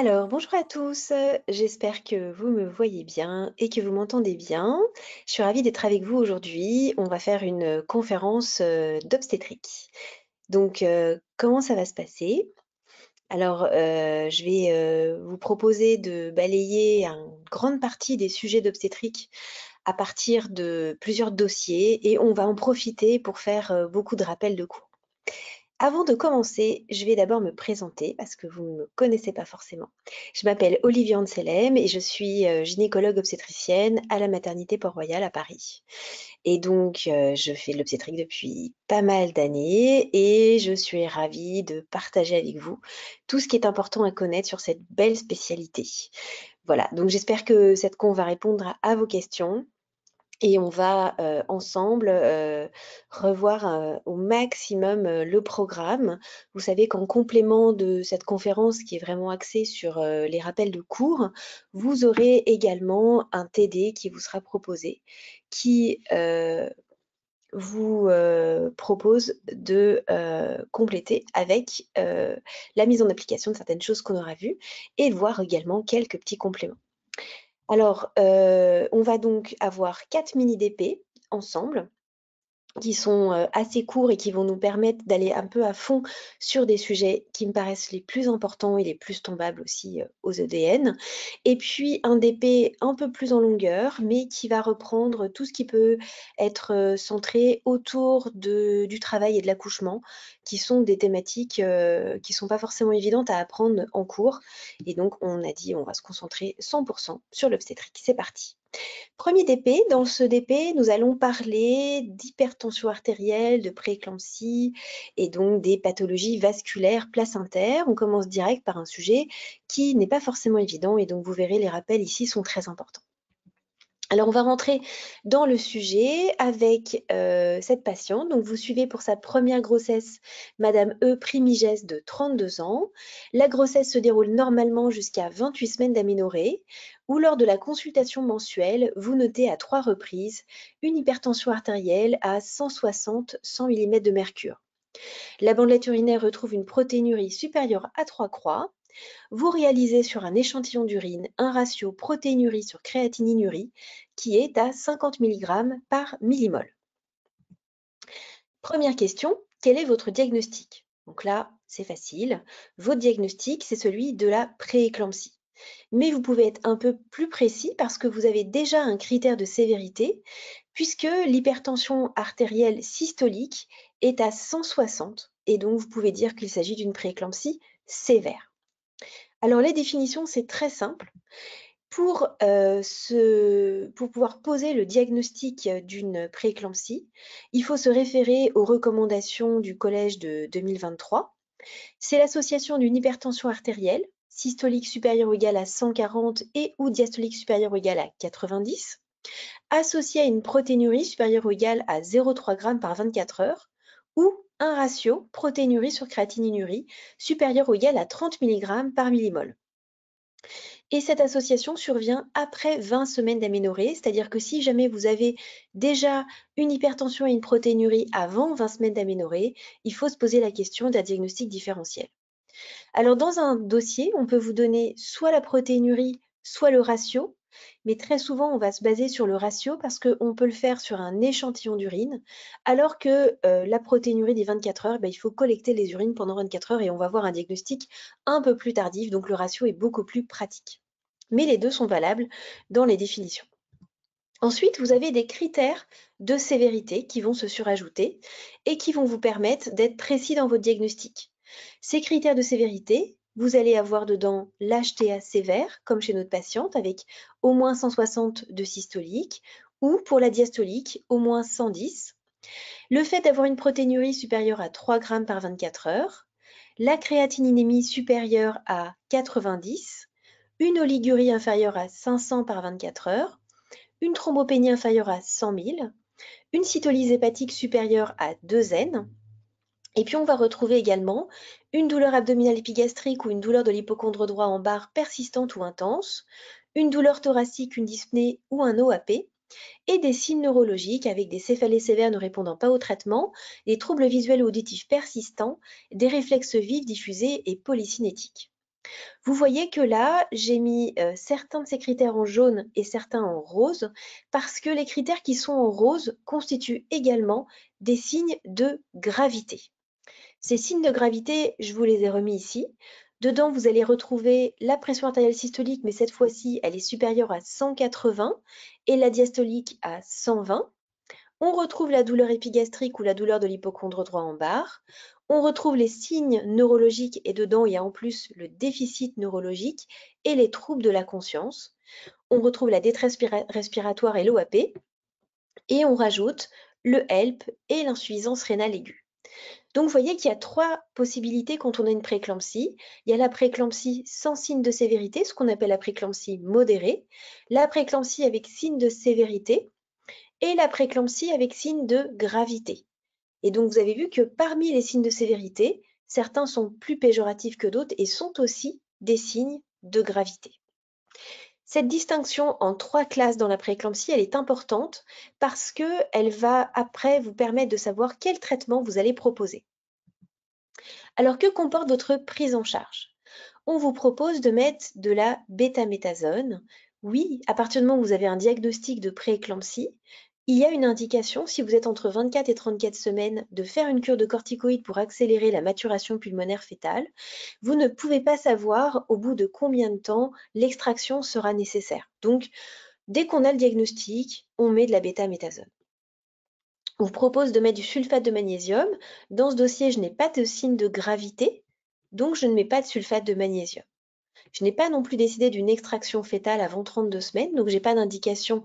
Alors, bonjour à tous, j'espère que vous me voyez bien et que vous m'entendez bien. Je suis ravie d'être avec vous aujourd'hui. On va faire une conférence d'obstétrique. Donc, comment ça va se passer? Alors, je vais vous proposer de balayer une grande partie des sujets d'obstétrique à partir de plusieurs dossiers et on va en profiter pour faire beaucoup de rappels de cours. Avant de commencer, je vais d'abord me présenter parce que vous ne me connaissez pas forcément. Je m'appelle Olivier Anselem et je suis gynécologue obstétricienne à la maternité Port-Royal à Paris. Et donc, je fais de l'obstétrique depuis pas mal d'années et je suis ravie de partager avec vous tout ce qui est important à connaître sur cette belle spécialité. Voilà, donc j'espère que cette con va répondre à vos questions. Et on va, ensemble, revoir, au maximum, le programme. Vous savez qu'en complément de cette conférence qui est vraiment axée sur, les rappels de cours, vous aurez également un TD qui vous sera proposé, qui, vous, propose de, compléter avec, la mise en application de certaines choses qu'on aura vues et voir également quelques petits compléments. Alors, on va donc avoir 4 mini DP ensemble, qui sont, assez courts et qui vont nous permettre d'aller un peu à fond sur des sujets qui me paraissent les plus importants et les plus tombables aussi, aux EDN. Et puis un DP un peu plus en longueur, mais qui va reprendre tout ce qui peut être, centré autour du travail et de l'accouchement, qui sont des thématiques, qui sont pas forcément évidentes à apprendre en cours. Et donc on a dit: «On va se concentrer 100 sur l'obstétrique». C'est parti. Premier DP, dans ce DP, nous allons parler d'hypertension artérielle, de prééclampsie et donc des pathologies vasculaires placentaires. On commence direct par un sujet qui n'est pas forcément évident et donc vous verrez, les rappels ici sont très importants. Alors on va rentrer dans le sujet avec, cette patiente. Donc vous suivez pour sa première grossesse madame E. Primigès de 32 ans. La grossesse se déroule normalement jusqu'à 28 semaines d'aménorrhée, où lors de la consultation mensuelle, vous notez à 3 reprises une hypertension artérielle à 160-100 millimètres de mercure. La bandelette urinaire retrouve une protéinurie supérieure à 3 croix. Vous réalisez sur un échantillon d'urine un ratio protéinurie sur créatininurie qui est à 50 mg par millimole. Première question, quel est votre diagnostic? Donc là, c'est facile. Votre diagnostic, c'est celui de la prééclampsie. Mais vous pouvez être un peu plus précis parce que vous avez déjà un critère de sévérité, puisque l'hypertension artérielle systolique est à 160 et donc vous pouvez dire qu'il s'agit d'une prééclampsie sévère. Alors les définitions, c'est très simple. Pour pouvoir poser le diagnostic d'une prééclampsie, il faut se référer aux recommandations du collège de 2023. C'est l'association d'une hypertension artérielle, systolique supérieure ou égale à 140 et ou diastolique supérieure ou égale à 90, associée à une protéinurie supérieure ou égale à 0,3 g par 24 heures, ou un ratio protéinurie sur créatininurie supérieur ou égal à 30 mg par millimole. Et cette association survient après 20 semaines d'aménorrhée, c'est-à-dire que si jamais vous avez déjà une hypertension et une protéinurie avant 20 semaines d'aménorrhée, il faut se poser la question d'un diagnostic différentiel. Alors dans un dossier, on peut vous donner soit la protéinurie, soit le ratio, mais très souvent on va se baser sur le ratio parce qu'on peut le faire sur un échantillon d'urine, alors que la protéinurie des 24 heures, il faut collecter les urines pendant 24 heures et on va avoir un diagnostic un peu plus tardif, donc le ratio est beaucoup plus pratique. Mais les deux sont valables dans les définitions. Ensuite, vous avez des critères de sévérité qui vont se surajouter et qui vont vous permettre d'être précis dans votre diagnostic. Ces critères de sévérité, vous allez avoir dedans l'HTA sévère, comme chez notre patiente, avec au moins 160 de systolique, ou pour la diastolique, au moins 110. Le fait d'avoir une protéinurie supérieure à 3 g par 24 heures, la créatininémie supérieure à 90, une oligurie inférieure à 500 par 24 heures, une thrombopénie inférieure à 100 000, une cytolyse hépatique supérieure à 2 N, et puis on va retrouver également une douleur abdominale épigastrique ou une douleur de l'hypocondre droit en barre persistante ou intense, une douleur thoracique, une dyspnée ou un OAP, et des signes neurologiques avec des céphalées sévères ne répondant pas au traitement, des troubles visuels ou auditifs persistants, des réflexes vifs diffusés et polycinétiques. Vous voyez que là, j'ai mis certains de ces critères en jaune et certains en rose, parce que les critères qui sont en rose constituent également des signes de gravité. Ces signes de gravité, je vous les ai remis ici. Dedans, vous allez retrouver la pression artérielle systolique, mais cette fois-ci, elle est supérieure à 180 et la diastolique à 120. On retrouve la douleur épigastrique ou la douleur de l'hypochondre droit en barre. On retrouve les signes neurologiques et dedans, il y a en plus le déficit neurologique et les troubles de la conscience. On retrouve la détresse respiratoire et l'OAP. Et on rajoute le HELP et l'insuffisance rénale aiguë. Donc, vous voyez qu'il y a trois possibilités quand on a une prééclampsie. Il y a la prééclampsie sans signe de sévérité, ce qu'on appelle la prééclampsie modérée, la prééclampsie avec signe de sévérité et la prééclampsie avec signe de gravité. Et donc, vous avez vu que parmi les signes de sévérité, certains sont plus péjoratifs que d'autres et sont aussi des signes de gravité. Cette distinction en trois classes dans la prééclampsie, elle est importante parce qu'elle va après vous permettre de savoir quel traitement vous allez proposer. Alors, que comporte votre prise en charge? On vous propose de mettre de la bétaméthasone. Oui, à partir du moment où vous avez un diagnostic de prééclampsie, il y a une indication, si vous êtes entre 24 et 34 semaines, de faire une cure de corticoïdes pour accélérer la maturation pulmonaire fœtale. Vous ne pouvez pas savoir au bout de combien de temps l'extraction sera nécessaire. Donc, dès qu'on a le diagnostic, on met de la bétaméthasone. On vous propose de mettre du sulfate de magnésium. Dans ce dossier, je n'ai pas de signe de gravité, donc je ne mets pas de sulfate de magnésium. Je n'ai pas non plus décidé d'une extraction fœtale avant 32 semaines, donc je n'ai pas d'indication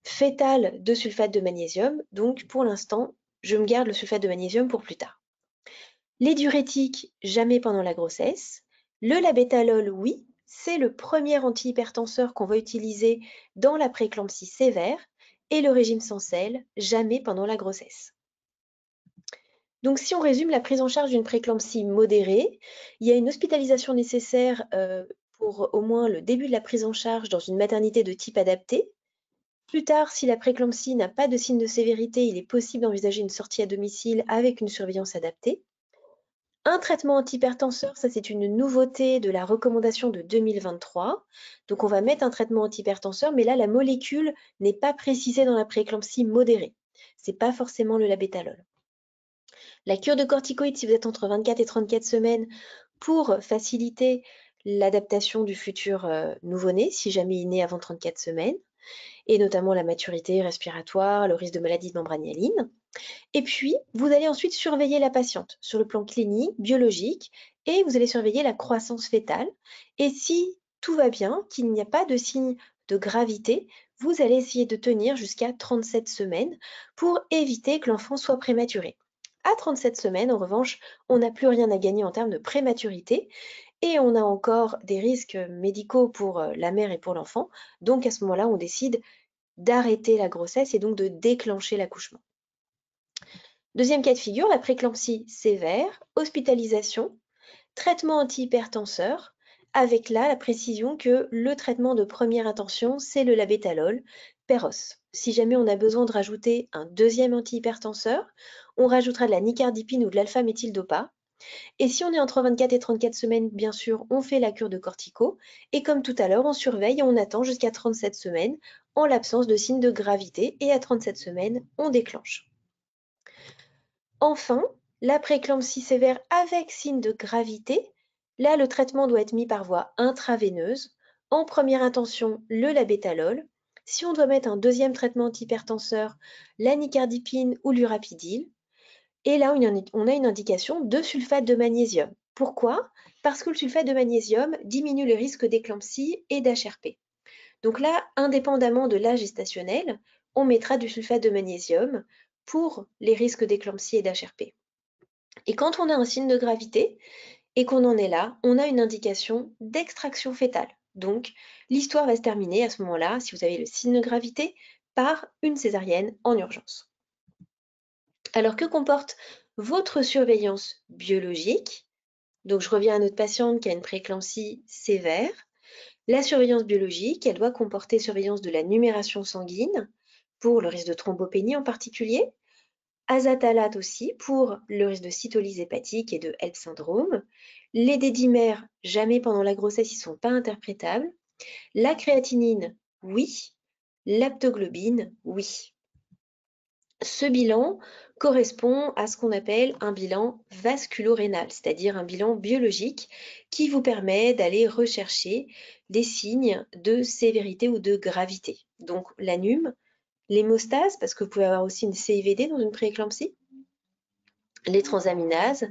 fétale de sulfate de magnésium, donc pour l'instant, je me garde le sulfate de magnésium pour plus tard. Les diurétiques, jamais pendant la grossesse. Le labétalol, oui, c'est le premier antihypertenseur qu'on va utiliser dans la prééclampsie sévère, et le régime sans sel, jamais pendant la grossesse. Donc, si on résume la prise en charge d'une prééclampsie modérée, il y a une hospitalisation nécessaire pour au moins le début de la prise en charge dans une maternité de type adapté. Plus tard, si la prééclampsie n'a pas de signe de sévérité, il est possible d'envisager une sortie à domicile avec une surveillance adaptée. Un traitement antihypertenseur, ça c'est une nouveauté de la recommandation de 2023. Donc on va mettre un traitement antihypertenseur, mais là la molécule n'est pas précisée dans la prééclampsie modérée. C'est pas forcément le labétalol. La cure de corticoïdes, si vous êtes entre 24 et 34 semaines, pour faciliter l'adaptation du futur nouveau-né, si jamais il naît avant 34 semaines, et notamment la maturité respiratoire, le risque de maladie de membrane hyaline. Et puis, vous allez ensuite surveiller la patiente sur le plan clinique, biologique, et vous allez surveiller la croissance fœtale. Et si tout va bien, qu'il n'y a pas de signe de gravité, vous allez essayer de tenir jusqu'à 37 semaines pour éviter que l'enfant soit prématuré. À 37 semaines, en revanche, on n'a plus rien à gagner en termes de prématurité et on a encore des risques médicaux pour la mère et pour l'enfant. Donc à ce moment-là, on décide d'arrêter la grossesse et donc de déclencher l'accouchement. Deuxième cas de figure, la prééclampsie sévère, hospitalisation, traitement antihypertenseur, avec là la précision que le traitement de première intention, c'est le labétalol, Péros. Si jamais on a besoin de rajouter un deuxième antihypertenseur, on rajoutera de la nicardipine ou de l'alpha-méthyldopa. Et si on est entre 24 et 34 semaines, bien sûr, on fait la cure de cortico. Et comme tout à l'heure, on surveille et on attend jusqu'à 37 semaines en l'absence de signes de gravité. Et à 37 semaines, on déclenche. Enfin, la prééclampsie sévère avec signe de gravité, là le traitement doit être mis par voie intraveineuse. En première intention, le labétalol. Si on doit mettre un deuxième traitement antihypertenseur, la nicardipine ou l'urapidil. Et là, on a une indication de sulfate de magnésium. Pourquoi? Parce que le sulfate de magnésium diminue le risque d'éclampsie et d'HRP. Donc là, indépendamment de l'âge gestationnel, on mettra du sulfate de magnésium pour les risques d'éclampsie et d'HRP. Et quand on a un signe de gravité et qu'on en est là, on a une indication d'extraction fœtale. Donc, l'histoire va se terminer à ce moment-là, si vous avez le signe de gravité, par une césarienne en urgence. Alors, que comporte votre surveillance biologique? Donc, je reviens à notre patiente qui a une prééclampsie sévère. La surveillance biologique, elle doit comporter surveillance de la numération sanguine, pour le risque de thrombopénie en particulier, Azatalate aussi pour le risque de cytolyse hépatique et de HELLP syndrome. Les dédimères, jamais pendant la grossesse, ils ne sont pas interprétables. La créatinine, oui. L'aptoglobine, oui. Ce bilan correspond à ce qu'on appelle un bilan vasculo-rénal, c'est-à-dire un bilan biologique qui vous permet d'aller rechercher des signes de sévérité ou de gravité. Donc l'ANUM, l'hémostase, parce que vous pouvez avoir aussi une CIVD dans une prééclampsie, les transaminases,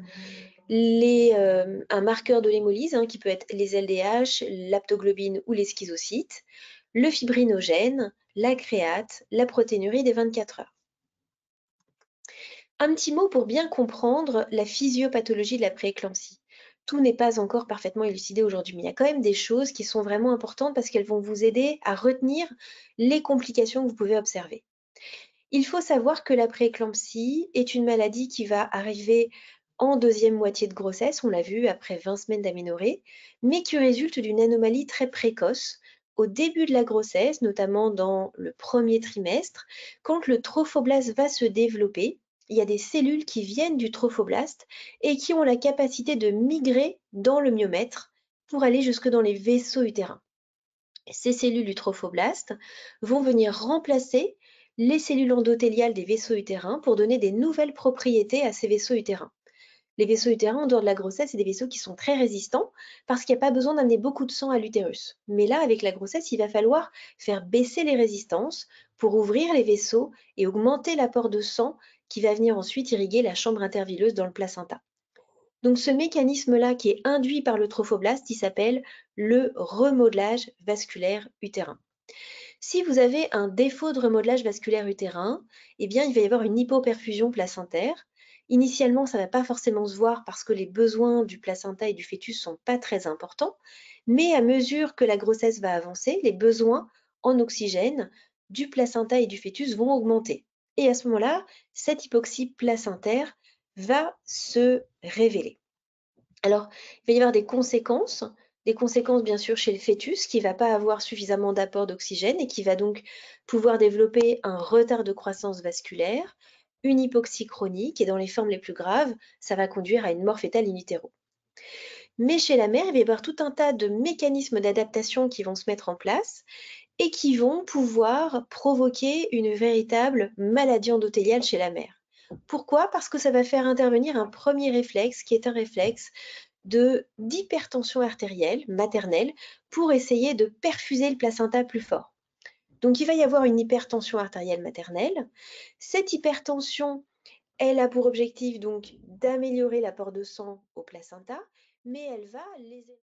un marqueur de l'hémolyse qui peut être les LDH, l'aptoglobine ou les schizocytes, le fibrinogène, la créate, la protéinurie des 24 heures. Un petit mot pour bien comprendre la physiopathologie de la prééclampsie. Tout n'est pas encore parfaitement élucidé aujourd'hui, mais il y a quand même des choses qui sont vraiment importantes parce qu'elles vont vous aider à retenir les complications que vous pouvez observer. Il faut savoir que la prééclampsie est une maladie qui va arriver en deuxième moitié de grossesse, on l'a vu après 20 semaines d'aménorrhée, mais qui résulte d'une anomalie très précoce au début de la grossesse, notamment dans le premier trimestre, quand le trophoblaste va se développer. Il y a des cellules qui viennent du trophoblaste et qui ont la capacité de migrer dans le myomètre pour aller jusque dans les vaisseaux utérins. Ces cellules du trophoblaste vont venir remplacer les cellules endothéliales des vaisseaux utérins pour donner des nouvelles propriétés à ces vaisseaux utérins. Les vaisseaux utérins, en dehors de la grossesse, c'est des vaisseaux qui sont très résistants parce qu'il n'y a pas besoin d'amener beaucoup de sang à l'utérus. Mais là, avec la grossesse, il va falloir faire baisser les résistances pour ouvrir les vaisseaux et augmenter l'apport de sang qui va venir ensuite irriguer la chambre intervileuse dans le placenta. Donc ce mécanisme-là qui est induit par le trophoblaste, il s'appelle le remodelage vasculaire utérin. Si vous avez un défaut de remodelage vasculaire utérin, eh bien, il va y avoir une hypoperfusion placentaire. Initialement, ça ne va pas forcément se voir parce que les besoins du placenta et du fœtus ne sont pas très importants, mais à mesure que la grossesse va avancer, les besoins en oxygène du placenta et du fœtus vont augmenter. Et à ce moment-là, cette hypoxie placentaire va se révéler. Alors, il va y avoir des conséquences bien sûr chez le fœtus qui ne va pas avoir suffisamment d'apport d'oxygène et qui va donc pouvoir développer un retard de croissance vasculaire, une hypoxie chronique et dans les formes les plus graves, ça va conduire à une mort fœtale in utero. Mais chez la mère, il va y avoir tout un tas de mécanismes d'adaptation qui vont se mettre en place et qui vont pouvoir provoquer une véritable maladie endothéliale chez la mère. Pourquoi? Parce que ça va faire intervenir un premier réflexe qui est un réflexe d'hypertension artérielle maternelle pour essayer de perfuser le placenta plus fort. Donc il va y avoir une hypertension artérielle maternelle. Cette hypertension, elle a pour objectif donc d'améliorer l'apport de sang au placenta, mais elle va léser